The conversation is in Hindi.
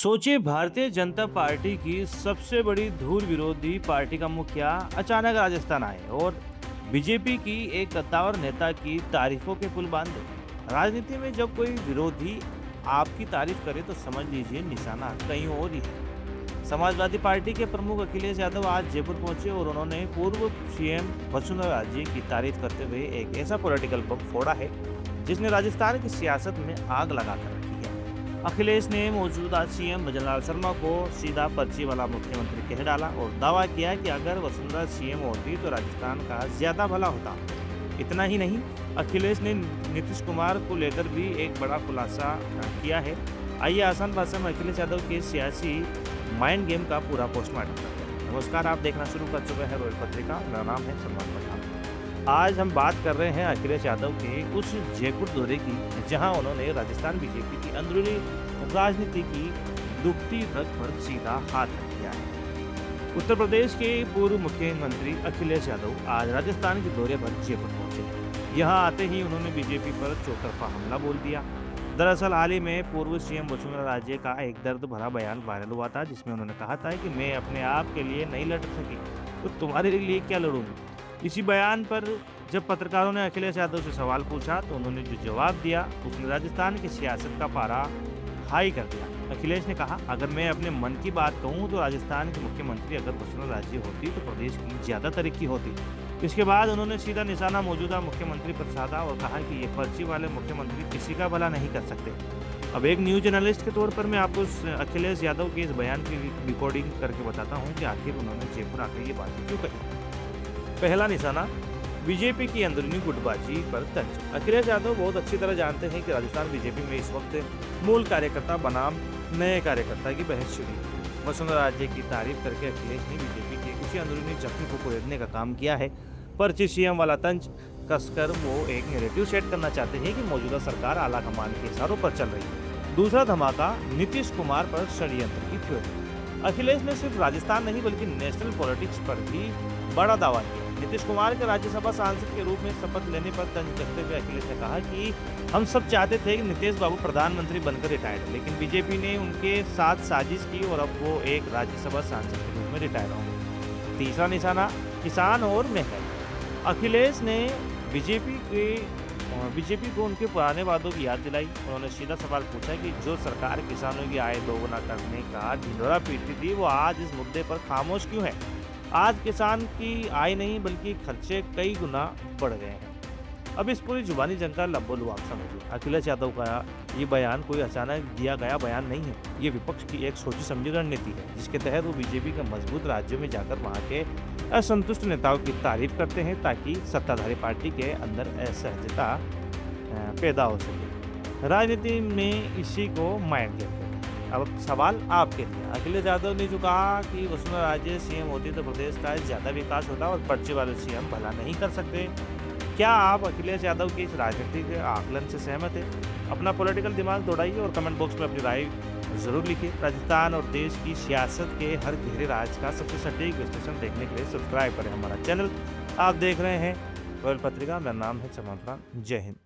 सोचिए, भारतीय जनता पार्टी की सबसे बड़ी धूल विरोधी पार्टी का मुखिया अचानक राजस्थान आए और बीजेपी की एक कद्दावर नेता की तारीफों के पुल बांध दे। राजनीति में जब कोई विरोधी आपकी तारीफ करे तो समझ लीजिए निशाना कहीं और ही है। समाजवादी पार्टी के प्रमुख अखिलेश यादव आज जयपुर पहुंचे और उन्होंने पूर्व सीएम वसुंधरा राजे की तारीफ करते हुए एक ऐसा पॉलिटिकल बम फोड़ा है जिसने राजस्थान की सियासत में आग लगा कर रखी है। अखिलेश ने मौजूदा सीएम भजनलाल शर्मा को सीधा पर्ची वाला मुख्यमंत्री कह डाला और दावा किया कि अगर वसुंधरा सीएम होती तो राजस्थान का ज्यादा भला होता। इतना ही नहीं, अखिलेश ने नीतीश कुमार को लेकर भी एक बड़ा खुलासा किया है। आइए आसान भाषा में अखिलेश यादव के सियासी माइंड गेम का पूरा पोस्टमार्टम करते हैं। नमस्कार, आप देखना शुरू कर चुके हैं रॉयल पत्रिका। मेरा नाम है सलमान पठान। आज हम बात कर रहे हैं अखिलेश यादव के उस जयपुर दौरे की जहां उन्होंने राजस्थान बीजेपी की अंदरूनी राजनीति की दुखती रग पर सीधा हाथ रख दिया है। उत्तर प्रदेश के पूर्व मुख्यमंत्री अखिलेश यादव आज राजस्थान के दौरे पर जयपुर पहुंचे। यहां आते ही उन्होंने बीजेपी पर चौतरफा हमला बोल दिया। दरअसल हाल ही में पूर्व सीएम वसुंधरा राजे का एक दर्द भरा बयान वायरल हुआ था जिसमें उन्होंने कहा था कि मैं अपने आप के लिए नहीं लड़ सकी तो तुम्हारे लिए क्या लड़ूंगी। इसी बयान पर जब पत्रकारों ने अखिलेश यादव से सवाल पूछा तो उन्होंने जो जवाब दिया उसने राजस्थान की सियासत का पारा हाई कर दिया। अखिलेश ने कहा, अगर मैं अपने मन की बात कहूं तो राजस्थान के मुख्यमंत्री अगर वसुंधरा राजे होती तो प्रदेश की ज्यादा तरक्की होती। इसके बाद उन्होंने सीधा निशाना मौजूदा मुख्यमंत्री पर साधा और कहा कि ये पर्ची वाले मुख्यमंत्री किसी का भला नहीं कर सकते। अब एक न्यूज जर्नलिस्ट के तौर पर मैं आपको अखिलेश यादव के इस बयान की रिकॉर्डिंग करके बताता हूँ कि आखिर उन्होंने जयपुर आकर ये बात क्यों कही। पहला निशाना, बीजेपी की अंदरूनी गुटबाजी पर तंज। अखिलेश यादव बहुत अच्छी तरह जानते हैं कि राजस्थान बीजेपी में इस वक्त मूल कार्यकर्ता बनाम नए कार्यकर्ता की बहस छिड़ी। वसुंधरा राजे की तारीफ करके अखिलेश ने बीजेपी के उसी अंदरूनी जख्म को कुरेदने का काम किया है। पर्ची सीएम वाला तंज कसकर वो एक नैरेटिव सेट करना चाहते हैं कि मौजूदा सरकार आला कमान के इशारों पर चल रही है। दूसरा धमाका, नीतीश कुमार पर षड्यंत्र की थ्योरी। अखिलेश ने सिर्फ राजस्थान नहीं बल्कि नेशनल पॉलिटिक्स पर भी बड़ा दावा किया। नीतीश कुमार के राज्यसभा सांसद के रूप में शपथ लेने पर तंज कसते हुए अखिलेश ने कहा कि हम सब चाहते थे कि नीतीश बाबू प्रधानमंत्री बनकर रिटायर, लेकिन बीजेपी ने उनके साथ साजिश की और अब वो एक राज्यसभा सांसद के रूप में रिटायर होंगे। तीसरा निशाना, किसान और महंगाई। अखिलेश ने बीजेपी को उनके पुराने वादों की याद दिलाई। उन्होंने सीधा सवाल पूछा कि जो सरकार किसानों की आय दोगुना करने का ढिंढोरा पीटती थी वो आज इस मुद्दे पर खामोश क्यों है। आज किसान की आय नहीं बल्कि खर्चे कई गुना बढ़ गए हैं। अब इस पूरी जुबानी जंग का लब्बो आप समझिए। अखिलेश यादव का ये बयान कोई अचानक दिया गया बयान नहीं है। ये विपक्ष की एक सोची समझी रणनीति है जिसके तहत वो बीजेपी के मजबूत राज्यों में जाकर वहां के असंतुष्ट नेताओं की तारीफ करते हैं ताकि सत्ताधारी पार्टी के अंदर असहजता पैदा हो सके। राजनीति में इसी को माइंड गेम कहते हैं। अब सवाल आपके लिए, अखिलेश यादव ने जो कहा कि वसुंधरा राजे सीएम होती तो प्रदेश का ज्यादा विकास होता और पर्ची वाले सीएम भला नहीं कर सकते। क्या आप अखिलेश यादव के इस राजनीतिक आकलन से सहमत हैं? अपना पॉलिटिकल दिमाग दौड़ाइए और कमेंट बॉक्स में अपनी राय जरूर लिखिए। राजस्थान और देश की सियासत के हर गहरे राज का सबसे सटीक विश्लेषण देखने के लिए सब्सक्राइब करें हमारा चैनल। आप देख रहे हैं रॉयल पत्रिका। मेरा नाम है सलमान पठान। जय हिंद।